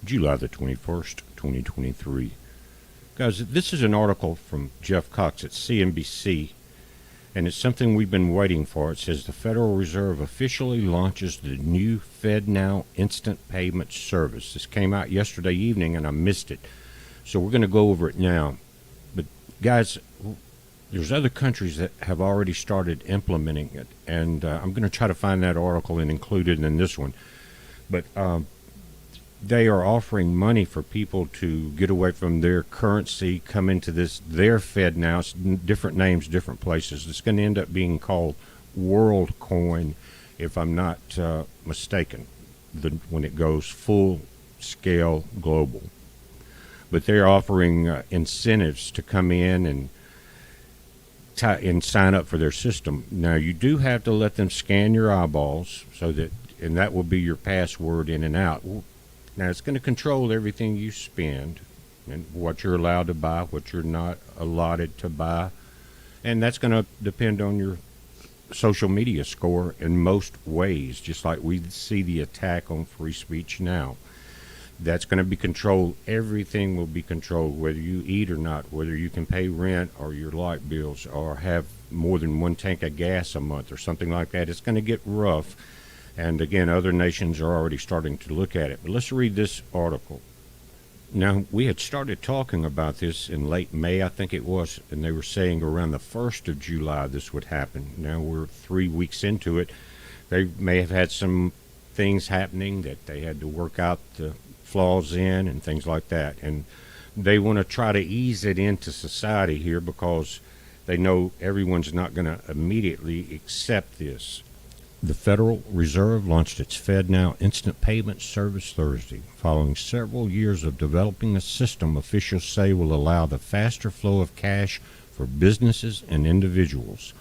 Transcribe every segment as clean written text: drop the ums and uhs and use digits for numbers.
July the 21st, 2023. Guys, this is an article from Jeff Cox at CNBC, and it's something we've been waiting for. It says the Federal Reserve officially launches the new FedNow instant payment service. This came out yesterday evening, and I missed it. So we're going to go over it now. But, guys, there's other countries that have already started implementing it, and I'm going to try to find that article and include it in this one. But they are offering money for people to get away from their currency, come into their FedNow. It's different names, different places. It's going to end up being called WorldCoin, if I'm not mistaken, when it goes full scale global. But they're offering incentives to come in and sign up for their system. Now, you do have to let them scan your eyeballs, and that will be your password in and out. Now, it's going to control everything you spend and what you're allowed to buy, what you're not allotted to buy. And that's going to depend on your social media score in most ways, just like we see the attack on free speech now. That's going to be controlled. Everything will be controlled, whether you eat or not, whether you can pay rent or your light bills or have more than one tank of gas a month or something like that. It's going to get rough. And again, other nations are already starting to look at it. But let's read this article. Now, we had started talking about this in late May, I think it was, and they were saying around the 1st of July this would happen. Now we're 3 weeks into it. They may have had some things happening that they had to work out the flaws in and things like that. And they want to try to ease it into society here because they know everyone's not going to immediately accept this. The Federal Reserve launched its FedNow instant payment service Thursday, following several years of developing a system officials say will allow the faster flow of cash for businesses and individuals.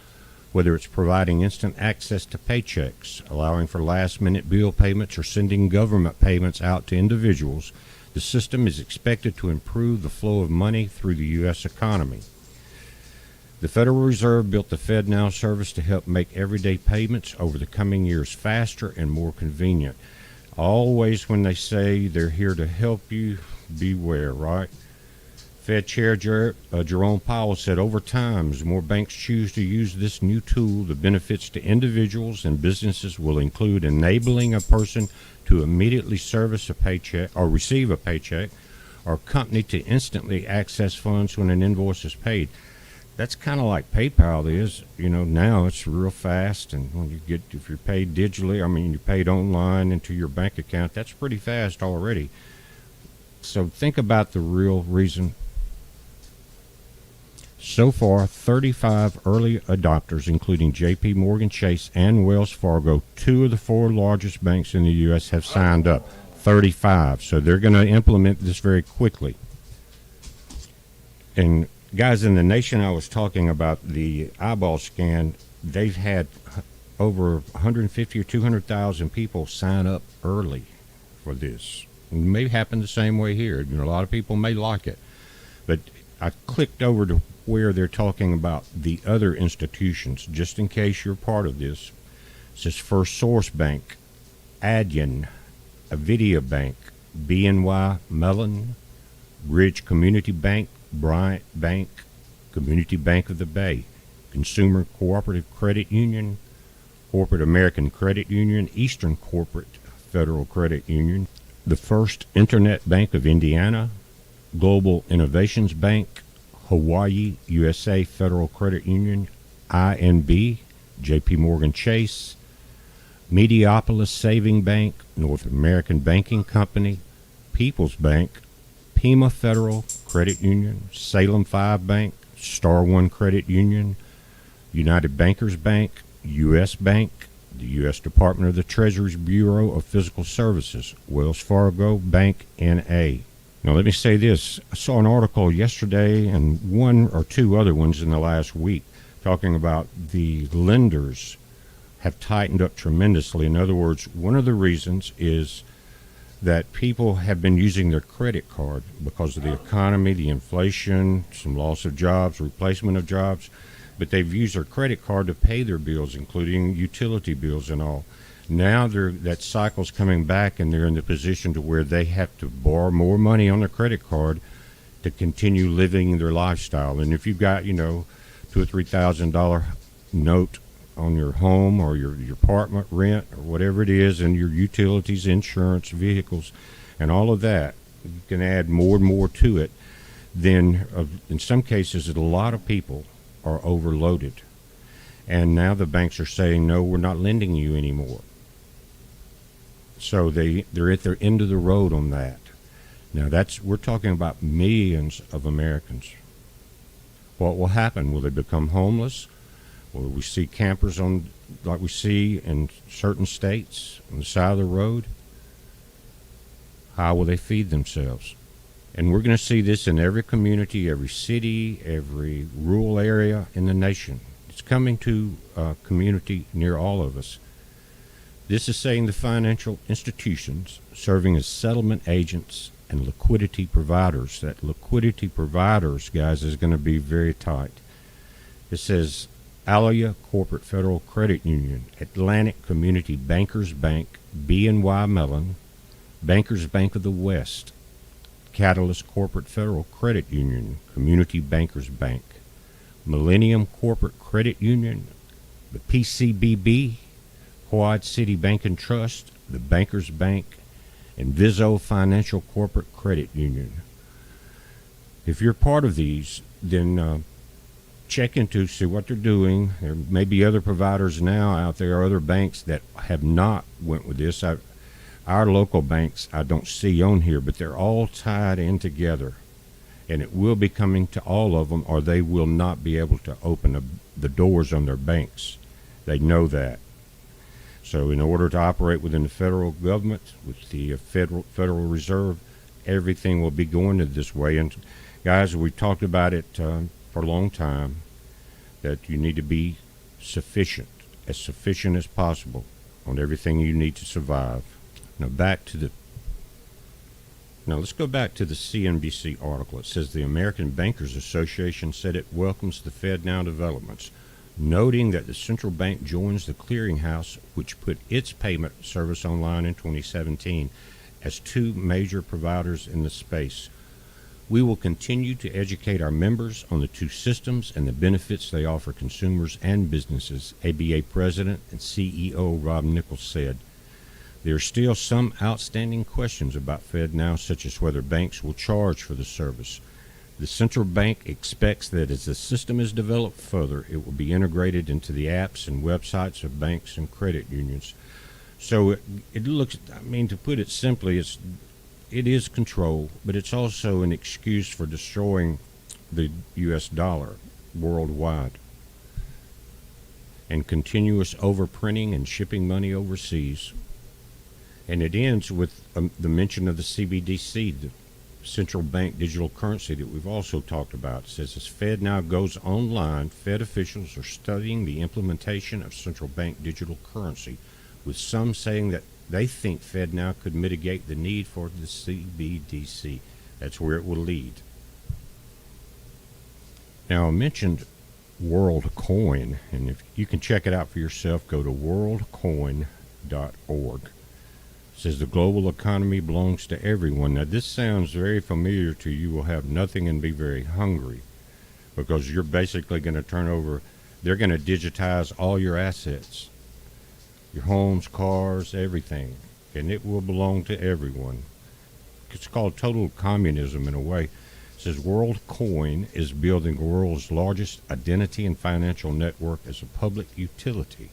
Whether it's providing instant access to paychecks, allowing for last-minute bill payments, or sending government payments out to individuals, the system is expected to improve the flow of money through the U.S. economy. The Federal Reserve built the FedNow service to help make everyday payments over the coming years faster and more convenient. Always when they say they're here to help you, beware, right? Fed Chair Jerome Powell said over time, as more banks choose to use this new tool, the benefits to individuals and businesses will include enabling a person to immediately service a paycheck or receive a paycheck, or a company to instantly access funds when an invoice is paid. That's kind of like PayPal is. Now it's real fast, and when if you're paid digitally, you're paid online into your bank account, that's pretty fast already. So think about the real reason. So far, 35 early adopters, including J.P. Morgan Chase and Wells Fargo, two of the four largest banks in the U.S., have signed up. 35. So they're going to implement this very quickly. And guys, in the nation I was talking about, the eyeball scan, they've had over 150 or 200,000 people sign up early for this. It may happen the same way here. A lot of people may like it. But I clicked over to where they're talking about the other institutions, just in case you're part of this. It says First Source Bank, Adyen, Avidea Bank, BNY Mellon, Bridge Community Bank, Bryant Bank, Community Bank of the Bay, Consumer Cooperative Credit Union, Corporate American Credit Union, Eastern Corporate Federal Credit Union, the First Internet Bank of Indiana, Global Innovations Bank, Hawaii USA Federal Credit Union, INB, J.P. Morgan Chase, Mediopolis Saving Bank, North American Banking Company, People's Bank, Pima Federal Credit Union, Salem 5 Bank, Star One Credit Union, United Bankers Bank, U.S. Bank, the U.S. Department of the Treasury's Bureau of Fiscal Services, Wells Fargo Bank, N.A. Now, let me say this. I saw an article yesterday and one or two other ones in the last week talking about the lenders have tightened up tremendously. In other words, one of the reasons is that people have been using their credit card because of the economy, the inflation, some loss of jobs, replacement of jobs, but they've used their credit card to pay their bills, including utility bills and all. Now that cycle's coming back, and they're in the position to where they have to borrow more money on their credit card to continue living their lifestyle. And if you've got, $2,000 or $3,000 note on your home or your apartment rent or whatever it is, and your utilities, insurance, vehicles, and all of that, you can add more and more to it. Then, in some cases, a lot of people are overloaded. And now the banks are saying, no, we're not lending you anymore. So they're at their end of the road on that. Now we're talking about millions of Americans. What will happen? Will they become homeless? Will we see campers like we see in certain states on the side of the road? How will they feed themselves? And we're going to see this in every community, every city, every rural area in the nation. It's coming to a community near all of us. This is saying the financial institutions serving as settlement agents and liquidity providers. That liquidity providers, guys, is going to be very tight. It says Alia Corporate Federal Credit Union, Atlantic Community Bankers Bank, BNY Mellon, Bankers Bank of the West, Catalyst Corporate Federal Credit Union, Community Bankers Bank, Millennium Corporate Credit Union, the PCBB, Quad City Bank and Trust, the Bankers Bank, and Viso Financial Corporate Credit Union. If you're part of these, then check into, see what they're doing. There may be other providers now out there, other banks that have not went with this. Our local banks I don't see on here, but they're all tied in together. And it will be coming to all of them, or they will not be able to open the doors on their banks. They know that. So in order to operate within the federal government, with the Federal Reserve, everything will be going this way. And guys, we talked about it for a long time, that you need to be sufficient as possible on everything you need to survive. Now let's go back to the CNBC article. It says the American Bankers Association said it welcomes the FedNow developments, noting that the central bank joins the clearinghouse, which put its payment service online in 2017, as two major providers in the space. We will continue to educate our members on the two systems and the benefits they offer consumers and businesses, ABA President and CEO Rob Nichols said. There are still some outstanding questions about FedNow, such as whether banks will charge for the service. The central bank expects that as the system is developed further, it will be integrated into the apps and websites of banks and credit unions. So it looks, to put it simply, it is control, but it's also an excuse for destroying the U.S. dollar worldwide and continuous overprinting and shipping money overseas. And it ends with the mention of the CBDC, the central bank digital currency that we've also talked about. It says as FedNow goes online, Fed officials are studying the implementation of central bank digital currency, with some saying that they think FedNow could mitigate the need for the CBDC. That's where it will lead. Now, I mentioned WorldCoin, and if you can check it out for yourself, go to worldcoin.org. It says the global economy belongs to everyone. Now, this sounds very familiar to you. Will have nothing and be very hungry, because you're basically going to turn over, they're going to digitize all your assets, your homes, cars, everything, and it will belong to everyone. It's called total communism in a way. It says WorldCoin is building the world's largest identity and financial network as a public utility,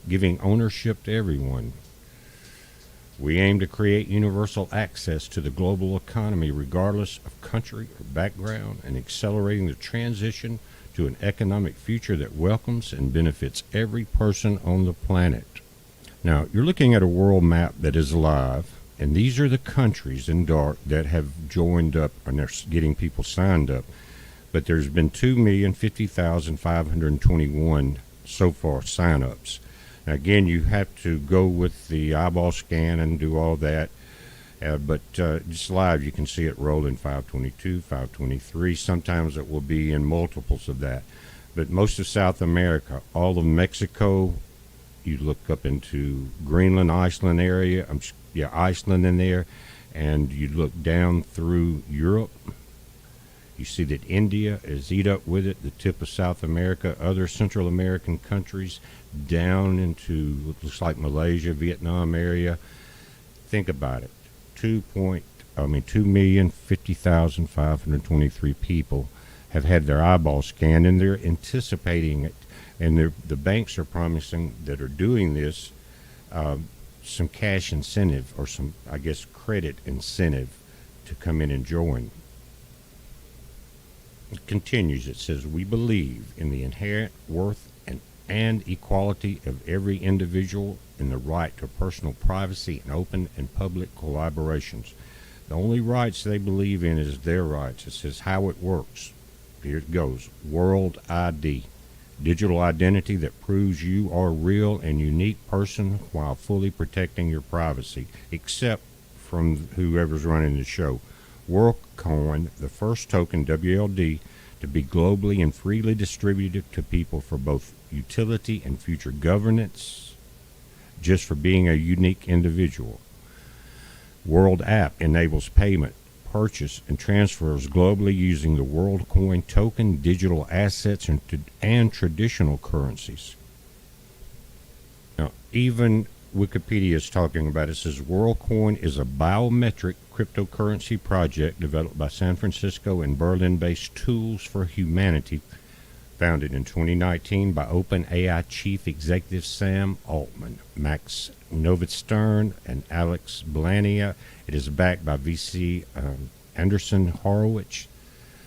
giving ownership to everyone. We aim to create universal access to the global economy regardless of country or background, and accelerating the transition to an economic future that welcomes and benefits every person on the planet. Now, you're looking at a world map that is live, and these are the countries in dark that have joined up, and they're getting people signed up. But there's been 2,050,521 so far sign-ups. Again, you have to go with the eyeball scan and do all that. But just live, you can see it rolling 522, 523. Sometimes it will be in multiples of that. But most of South America, all of Mexico, You look up into Greenland, Iceland area. Iceland in there, and you look down through Europe. You see that India is eat up with it, the tip of South America, other Central American countries, down into what looks like Malaysia, Vietnam area. Think about it. 2,050,523 people have had their eyeballs scanned, and they're anticipating it. And the banks are promising that are doing this some cash incentive, or some, I guess, credit incentive to come in and join. It continues. It says, we believe in the inherent worth and equality of every individual, in the right to personal privacy and open and public collaborations. The only rights they believe in is their rights. It says how it works. Here it goes. World ID. Digital identity that proves you are a real and unique person while fully protecting your privacy, except from whoever's running the show. WorldCoin, the first token, WLD, to be globally and freely distributed to people for both utility and future governance, just for being a unique individual. World App enables payment, purchase, and transfers globally using the WorldCoin token, digital assets, and traditional currencies. Now, even Wikipedia is talking about it. It says WorldCoin is a biometric cryptocurrency project developed by San Francisco and Berlin-based Tools for Humanity, founded in 2019 by OpenAI Chief Executive Sam Altman, Max Novotstern, and Alex Blania. It is backed by VC Andreessen Horowitz.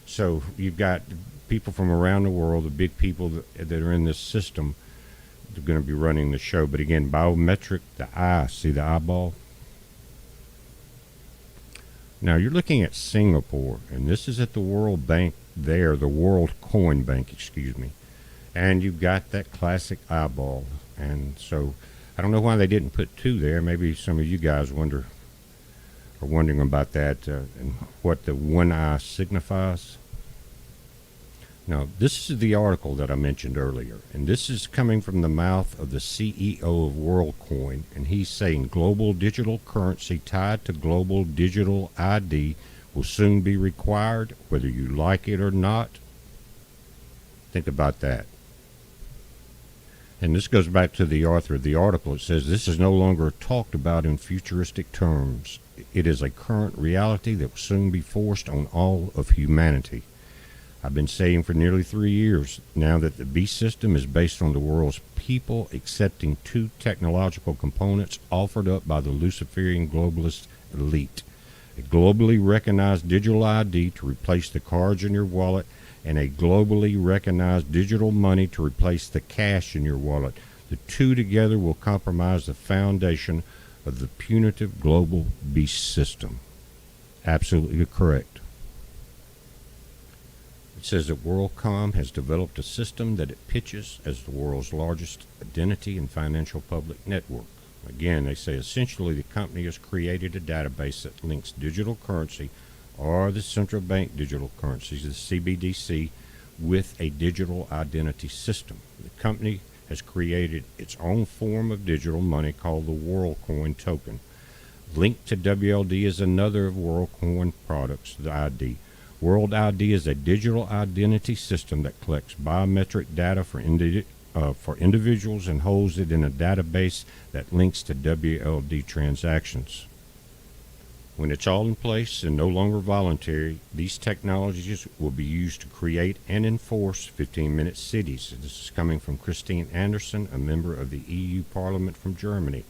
So you've got people from around the world, the big people that are in this system. They're going to be running the show. But again, biometric, the eye, see the eyeball? Now you're looking at Singapore, and this is at the World Bank there, the World Coin Bank, excuse me. And you've got that classic eyeball. And so I don't know why they didn't put two there. Maybe some of you guys are wondering about that and what the one eye signifies. Now, this is the article that I mentioned earlier, and this is coming from the mouth of the CEO of WorldCoin, and he's saying global digital currency tied to global digital ID will soon be required, whether you like it or not. Think about that. And this goes back to the author of the article. It says this is no longer talked about in futuristic terms. It is a current reality that will soon be forced on all of humanity. I've been saying for nearly 3 years now that the beast system is based on the world's people accepting two technological components offered up by the Luciferian globalist elite. A globally recognized digital ID to replace the cards in your wallet, and a globally recognized digital money to replace the cash in your wallet. The two together will compromise the foundation of the punitive global beast system. Absolutely correct. It says that WorldCom has developed a system that it pitches as the world's largest identity and financial public network. Again, they say essentially the company has created a database that links digital currency, or the central bank digital currencies, the CBDC, with a digital identity system. The company has created its own form of digital money called the WorldCoin token. Linked to WLD is another of WorldCoin products, the ID. World ID is a digital identity system that collects biometric data for individuals and holds it in a database that links to WLD transactions. When it's all in place and no longer voluntary, these technologies will be used to create and enforce 15-minute cities. This is coming from Christine Anderson, a member of the EU Parliament from Germany.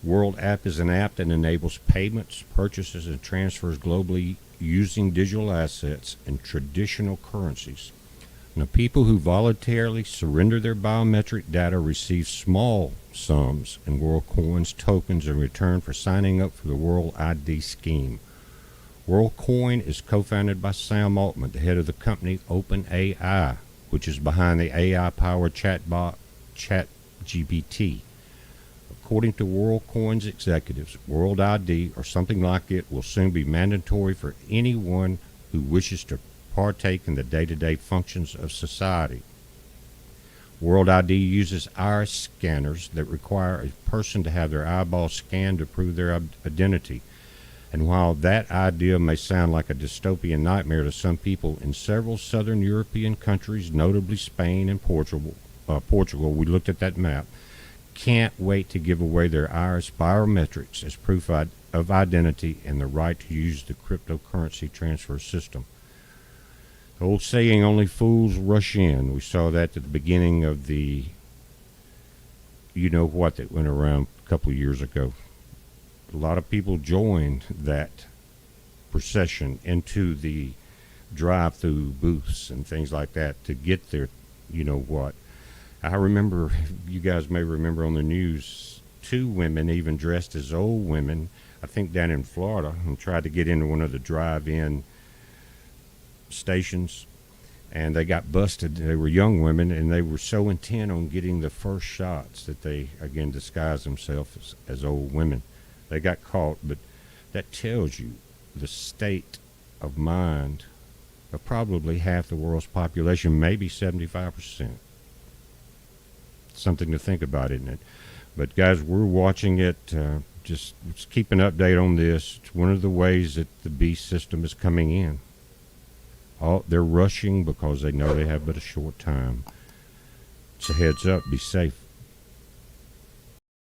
World App is an app that enables payments, purchases, and transfers globally using digital assets and traditional currencies. Now, people who voluntarily surrender their biometric data receive small sums in WorldCoin's tokens in return for signing up for the World ID scheme. WorldCoin is co-founded by Sam Altman, the head of the company OpenAI, which is behind the AI-powered chatbot ChatGPT. According to WorldCoin's executives, World ID or something like it will soon be mandatory for anyone who wishes to partake in the day-to-day functions of society. World ID uses iris scanners that require a person to have their eyeball scanned to prove their identity. And while that idea may sound like a dystopian nightmare to some people, in several southern European countries, notably Spain and Portugal, we looked at that map, can't wait to give away their iris biometrics as proof of identity and the right to use the cryptocurrency transfer system. The old saying, only fools rush in. We saw that at the beginning of the you-know-what that went around a couple of years ago. A lot of people joined that procession into the drive-through booths and things like that to get their you-know-what. I remember, you guys may remember on the news, 2 women even dressed as old women, I think down in Florida, and tried to get into one of the drive-in stations, and they got busted. They were young women, and they were so intent on getting the first shots that they, again, disguised themselves as old women. They got caught, but that tells you the state of mind of probably half the world's population, maybe 75%. Something to think about, isn't it? But guys, we're watching it. Just keep an update on this. It's one of the ways that the beast system is coming in. They're rushing because they know they have but a short time. It's a heads up. Be safe.